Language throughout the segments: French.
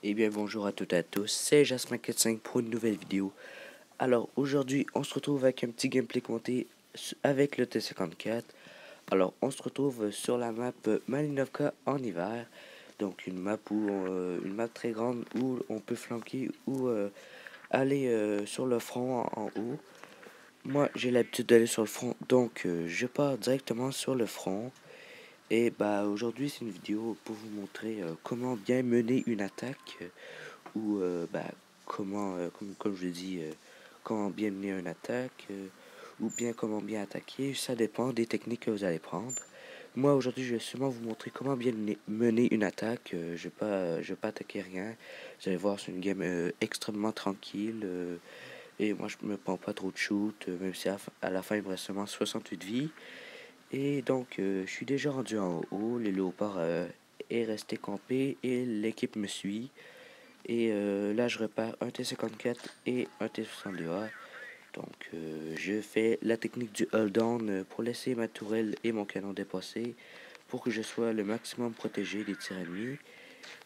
Eh bien bonjour à toutes et à tous, c'est Jasmin45 pour une nouvelle vidéo. Alors aujourd'hui on se retrouve avec un petit gameplay compté avec le T54. Alors on se retrouve sur la map Malinovka en hiver. Donc une map une map très grande où on peut flanquer ou aller sur le front en haut. Moi j'ai l'habitude d'aller sur le front, donc je pars directement sur le front. Et bah aujourd'hui c'est une vidéo pour vous montrer comment bien mener une attaque ou comment, comme je dis, comment bien mener une attaque ou bien comment bien attaquer. Ça dépend des techniques que vous allez prendre. Moi aujourd'hui je vais seulement vous montrer comment bien mener une attaque. Je vais pas attaquer rien. Vous allez voir, c'est une game extrêmement tranquille. Et moi je me prends pas trop de shoot, même si à la fin il me reste seulement 68 vies. Et donc je suis déjà rendu en haut. Les léopards est resté campé et l'équipe me suit. Et là, je repère un T54 et un T62A. Donc, je fais la technique du hold on pour laisser ma tourelle et mon canon dépasser pour que je sois le maximum protégé des tirs ennemis.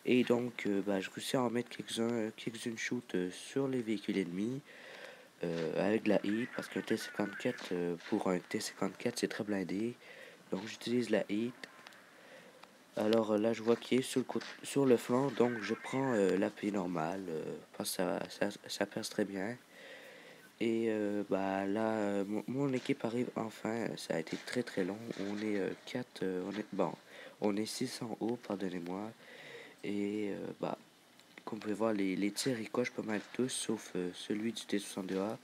Et donc, je réussis à en mettre quelques-unes shoots sur les véhicules ennemis avec la heat parce qu'un T54 pour un T54 c'est très blindé. Donc, j'utilise la heat. Alors là, je vois qu'il est sur le flanc, donc je prends l'AP normale, parce que ça perce très bien. Et là, mon équipe arrive enfin, ça a été très très long. On est 4, on est 6 en haut, pardonnez-moi. Et comme vous pouvez voir, les tirs ils cochent pas mal tous, sauf celui du T62A.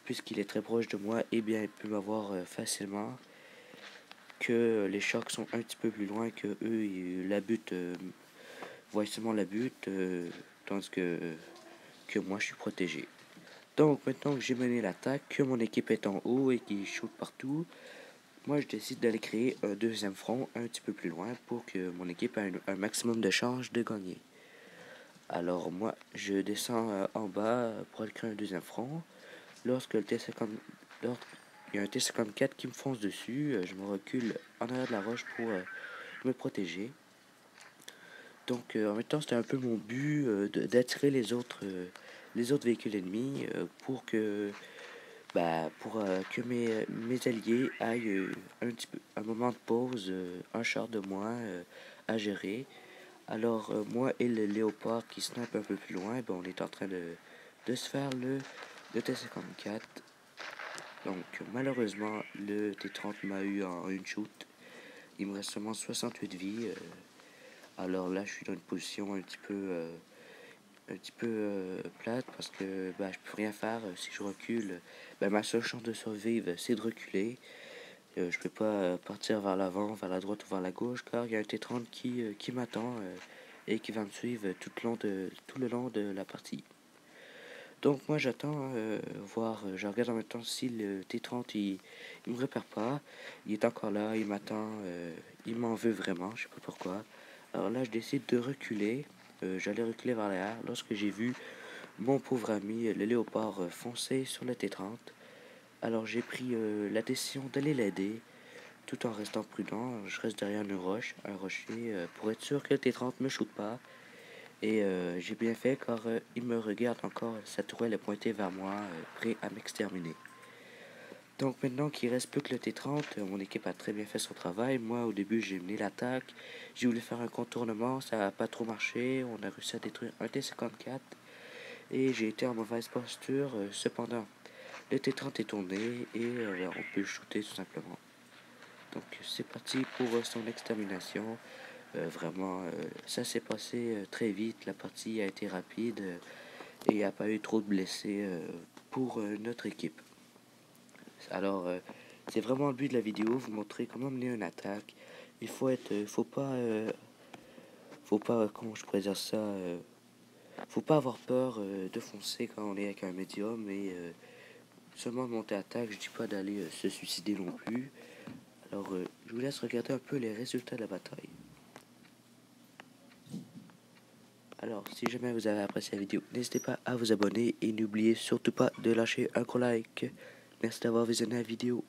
Puisqu'il est très proche de moi, eh bien, il peut m'avoir facilement. Que les chocs sont un petit peu plus loin que eux, la butte voit seulement la butte, tandis que moi je suis protégé. Donc maintenant que j'ai mené l'attaque, que mon équipe est en haut et qu'il shoot partout, moi je décide d'aller créer un deuxième front un petit peu plus loin pour que mon équipe ait un maximum de chances de gagner. Alors moi je descends en bas pour aller créer un deuxième front. Lorsque le T50, lorsqu'il y a un T54 qui me fonce dessus, je me recule en arrière de la roche pour me protéger. Donc en même temps c'était un peu mon but d'attirer les autres véhicules ennemis pour que mes alliés aillent un moment de pause, un char de moins à gérer. Alors moi et le léopard qui snipe un peu plus loin, on est en train de se faire le T54. Donc malheureusement le T30 m'a eu en une shoot. Il me reste seulement 68 vies. Alors là je suis dans une position un petit peu plate parce que je peux rien faire si je recule. Ma seule chance de survivre c'est de reculer. Je peux pas partir vers l'avant, vers la droite ou vers la gauche car il y a un T30 qui m'attend et qui va me suivre tout le long de la partie. Donc moi j'attends voir, je regarde en même temps si le T30 il me repère pas, il est encore là, il m'attend, il m'en veut vraiment, je sais pas pourquoi. Alors là je décide de reculer, j'allais reculer vers l'arrière lorsque j'ai vu mon pauvre ami le léopard foncer sur le T30. Alors j'ai pris la décision d'aller l'aider tout en restant prudent. Je reste derrière un rocher pour être sûr que le T30 me shoote pas. Et j'ai bien fait car il me regarde encore, sa tourelle est pointée vers moi, prêt à m'exterminer. Donc maintenant qu'il reste plus que le T30, mon équipe a très bien fait son travail. Moi au début j'ai mené l'attaque, j'ai voulu faire un contournement, ça n'a pas trop marché. On a réussi à détruire un T54 et j'ai été en mauvaise posture. Cependant, le T30 est tourné et on peut le shooter tout simplement. Donc c'est parti pour son extermination. Vraiment, ça s'est passé très vite, la partie a été rapide et il n'y a pas eu trop de blessés pour notre équipe. Alors, c'est vraiment le but de la vidéo, vous montrer comment mener une attaque. Il faut être, faut pas, comment je pourrais dire ça, faut pas avoir peur de foncer quand on est avec un médium et seulement de monter attaque. Je dis pas d'aller se suicider non plus. Alors, je vous laisse regarder un peu les résultats de la bataille. Alors, si jamais vous avez apprécié la vidéo, n'hésitez pas à vous abonner et n'oubliez surtout pas de lâcher un gros like. Merci d'avoir visionné la vidéo.